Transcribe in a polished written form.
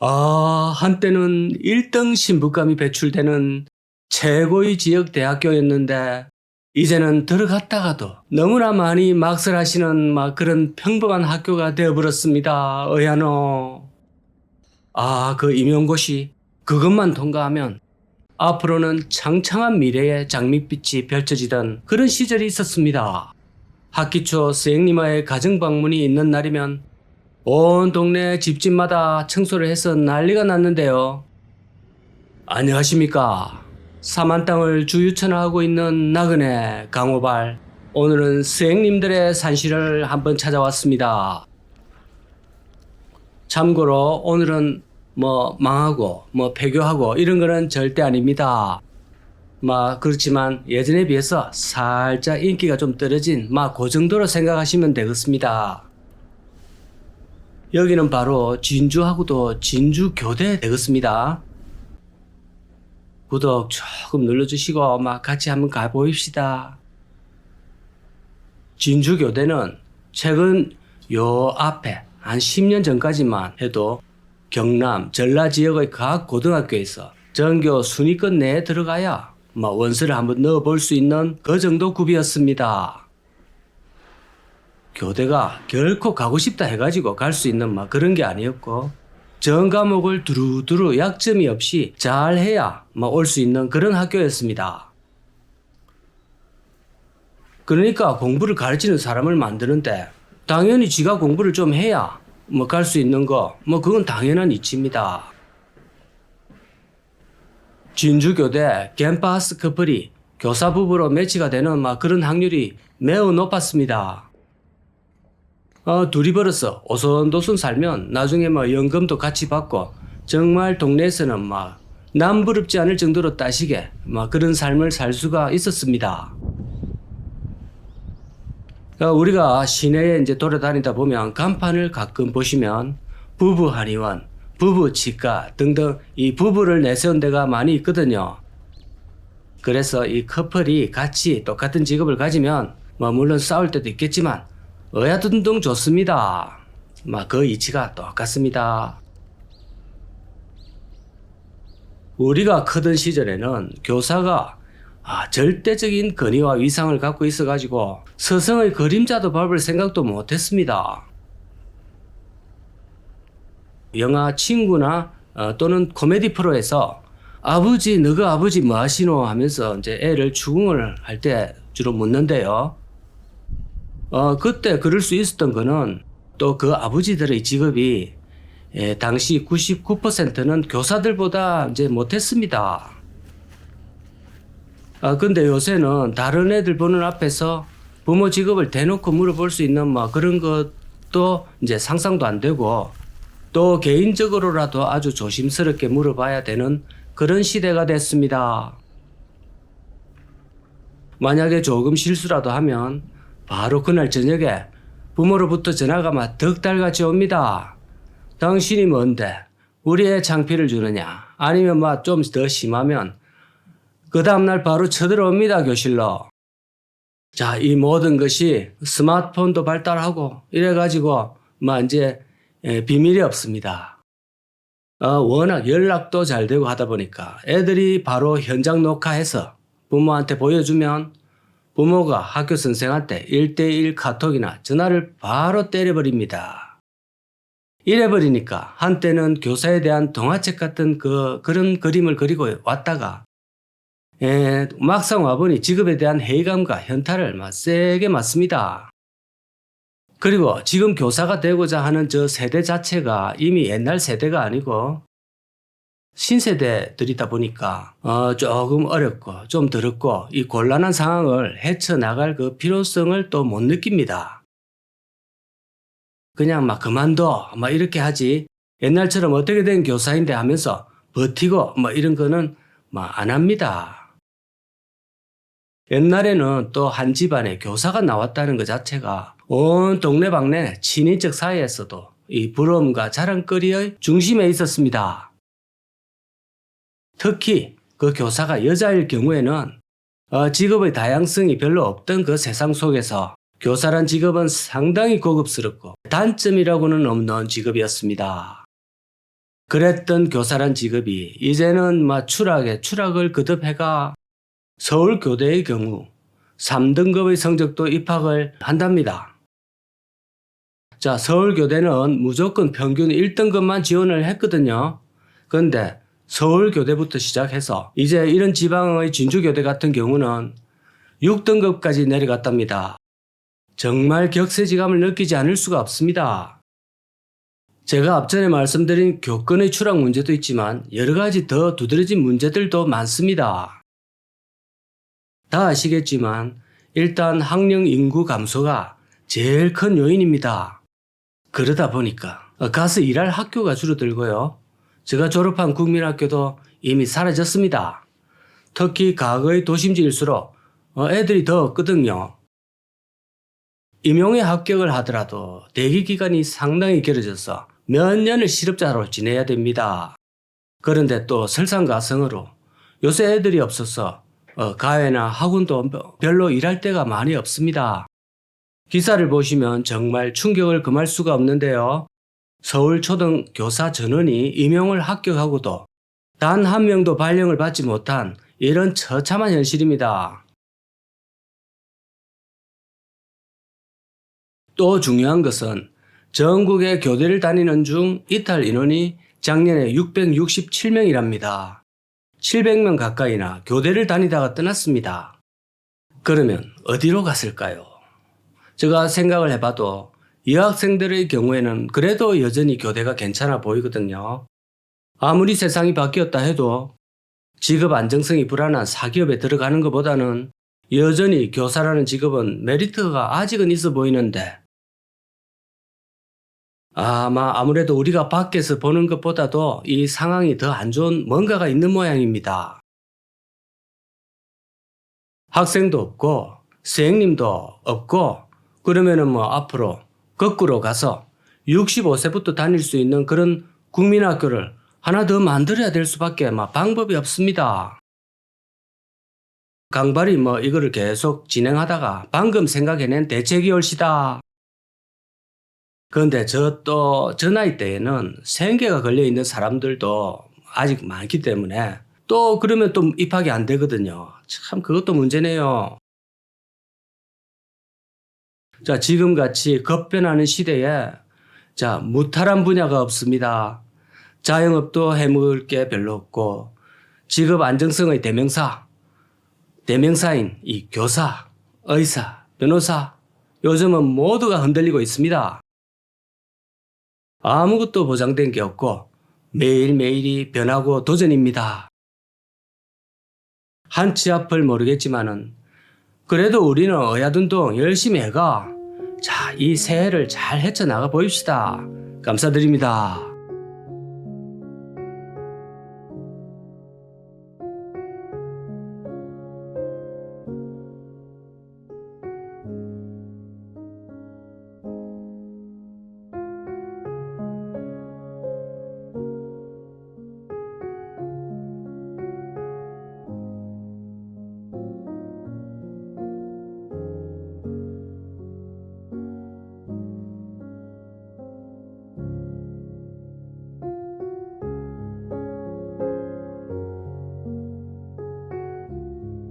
한때는 1등 신부감이 배출되는 최고의 지역 대학교였는데 이제는 들어갔다가도 너무나 많이 막설하시는 그런 평범한 학교가 되어버렸습니다. 어야노. 그 임용고시 그것만 통과하면 앞으로는 창창한 미래의 장밋빛이 펼쳐지던 그런 시절이 있었습니다. 학기 초 선생님의 가정 방문이 있는 날이면 온 동네 집집마다 청소를 해서 난리가 났는데요. 안녕하십니까. 사만땅을 주유천하고 있는 나그네 강호발. 오늘은 선생님들의 산실을 한번 찾아왔습니다. 참고로 오늘은 망하고 폐교하고 이런 거는 절대 아닙니다. 그렇지만 예전에 비해서 살짝 인기가 좀 떨어진 그 정도로 생각하시면 되겠습니다. 여기는 바로 진주하고도 진주교대 되겠습니다. 구독 조금 눌러주시고 같이 한번 가보입시다. 진주교대는 최근 요 앞에 한 10년 전까지만 해도 경남, 전라 지역의 각 고등학교에서 전교 순위권 내에 들어가야 원서를 한번 넣어볼 수 있는 그 정도 급이었습니다. 교대가 결코 가고 싶다 해가지고 갈 수 있는 그런 게 아니었고 전 과목을 두루두루 약점이 없이 잘 해야 올 수 있는 그런 학교였습니다. 그러니까 공부를 가르치는 사람을 만드는데 당연히 지가 공부를 좀 해야 갈 수 있는 거 그건 당연한 이치입니다. 진주교대 캠퍼스 커플이 교사 부부로 매치가 되는 그런 확률이 매우 높았습니다. 둘이 벌어서 오손도손 살면 나중에 연금도 같이 받고 정말 동네에서는 남부럽지 않을 정도로 따시게 그런 삶을 살 수가 있었습니다. 우리가 시내에 이제 돌아다니다 보면 간판을 가끔 보시면 부부 한의원, 부부 치과 등등 이 부부를 내세운 데가 많이 있거든요. 그래서 이 커플이 같이 똑같은 직업을 가지면 물론 싸울 때도 있겠지만 어야둥둥 좋습니다. 그 이치가 똑같습니다. 우리가 크던 시절에는 교사가 절대적인 권위와 위상을 갖고 있어가지고 서성의 그림자도 밟을 생각도 못했습니다. 영화 친구나 또는 코미디 프로에서 아버지 너그 아버지 뭐 하시노 하면서 이제 애를 추궁을 할 때 주로 묻는데요. 그때 그럴 수 있었던 거는 또 그 아버지들의 직업이 당시 99%는 교사들보다 이제 못했습니다. 근데 요새는 다른 애들 보는 앞에서 부모 직업을 대놓고 물어볼 수 있는 그런 것도 이제 상상도 안 되고 또 개인적으로라도 아주 조심스럽게 물어봐야 되는 그런 시대가 됐습니다. 만약에 조금 실수라도 하면 바로 그날 저녁에 부모로부터 전화가 덕 달같이 옵니다. 당신이 뭔데 우리 애 창피를 주느냐, 아니면 좀 더 심하면 그 다음날 바로 쳐들어옵니다. 교실로. 자, 이 모든 것이 스마트폰도 발달하고 이래가지고 이제 비밀이 없습니다. 워낙 연락도 잘 되고 하다 보니까 애들이 바로 현장 녹화해서 부모한테 보여주면 부모가 학교 선생한테 1대1 카톡이나 전화를 바로 때려버립니다. 이래버리니까 한때는 교사에 대한 동화책 같은 그런 그림을 그리고 왔다가 막상 와보니 직업에 대한 회의감과 현타를 세게 맞습니다. 그리고 지금 교사가 되고자 하는 저 세대 자체가 이미 옛날 세대가 아니고 신세대들이다 보니까 조금 어렵고 좀 더럽고 이 곤란한 상황을 헤쳐나갈 그 필요성을 또 못 느낍니다. 그냥 그만둬 이렇게 하지 옛날처럼 어떻게 된 교사인데 하면서 버티고 이런 거는 안 합니다. 옛날에는 또 한 집안에 교사가 나왔다는 것 자체가 온 동네방네 친인척 사이에서도 이 부러움과 자랑거리의 중심에 있었습니다. 특히 그 교사가 여자일 경우에는 직업의 다양성이 별로 없던 그 세상 속에서 교사란 직업은 상당히 고급스럽고 단점이라고는 없는 직업이었습니다. 그랬던 교사란 직업이 이제는 추락을 거듭해가 서울교대의 경우 3등급의 성적도 입학을 한답니다. 자, 서울교대는 무조건 평균 1등급만 지원을 했거든요. 그런데 서울교대부터 시작해서 이제 이런 지방의 진주교대 같은 경우는 6등급까지 내려갔답니다. 정말 격세지감을 느끼지 않을 수가 없습니다. 제가 앞전에 말씀드린 교권의 추락 문제도 있지만 여러 가지 더 두드러진 문제들도 많습니다. 다 아시겠지만 일단 학령 인구 감소가 제일 큰 요인입니다. 그러다 보니까 가서 일할 학교가 줄어들고요. 제가 졸업한 국민학교도 이미 사라졌습니다. 특히 과거의 도심지일수록 애들이 더 없거든요. 임용에 합격을 하더라도 대기 기간이 상당히 길어져서 몇 년을 실업자로 지내야 됩니다. 그런데 또 설상가성으로 요새 애들이 없어서 가회나 학원도 별로 일할 데가 많이 없습니다. 기사를 보시면 정말 충격을 금할 수가 없는데요. 서울초등교사 전원이 임용을 합격하고도 단 한 명도 발령을 받지 못한 이런 처참한 현실입니다. 또 중요한 것은 전국의 교대를 다니는 중 이탈 인원이 작년에 667명이랍니다. 700명 가까이나 교대를 다니다가 떠났습니다. 그러면 어디로 갔을까요? 제가 생각을 해봐도 여학생들의 경우에는 그래도 여전히 교대가 괜찮아 보이거든요. 아무리 세상이 바뀌었다 해도 직업 안정성이 불안한 사기업에 들어가는 것보다는 여전히 교사라는 직업은 메리트가 아직은 있어 보이는데 아무래도 우리가 밖에서 보는 것보다도 이 상황이 더 안 좋은 뭔가가 있는 모양입니다. 학생도 없고 선생님도 없고 그러면은 앞으로 거꾸로 가서 65세부터 다닐 수 있는 그런 국민학교를 하나 더 만들어야 될 수밖에 방법이 없습니다. 강발이 이거를 계속 진행하다가 방금 생각해낸 대책이 올시다. 그런데 저 나이 때에는 생계가 걸려있는 사람들도 아직 많기 때문에 또 그러면 또 입학이 안 되거든요. 참 그것도 문제네요. 자, 지금같이 급변하는 시대에 무탈한 분야가 없습니다. 자영업도 해먹을 게 별로 없고 직업 안정성의 대명사인 이 교사, 의사, 변호사 요즘은 모두가 흔들리고 있습니다. 아무것도 보장된 게 없고 매일매일이 변하고 도전입니다. 한치 앞을 모르겠지만은 그래도 우리는 어야둔동 열심히 해가 이 새해를 잘 헤쳐나가 보입시다. 감사드립니다.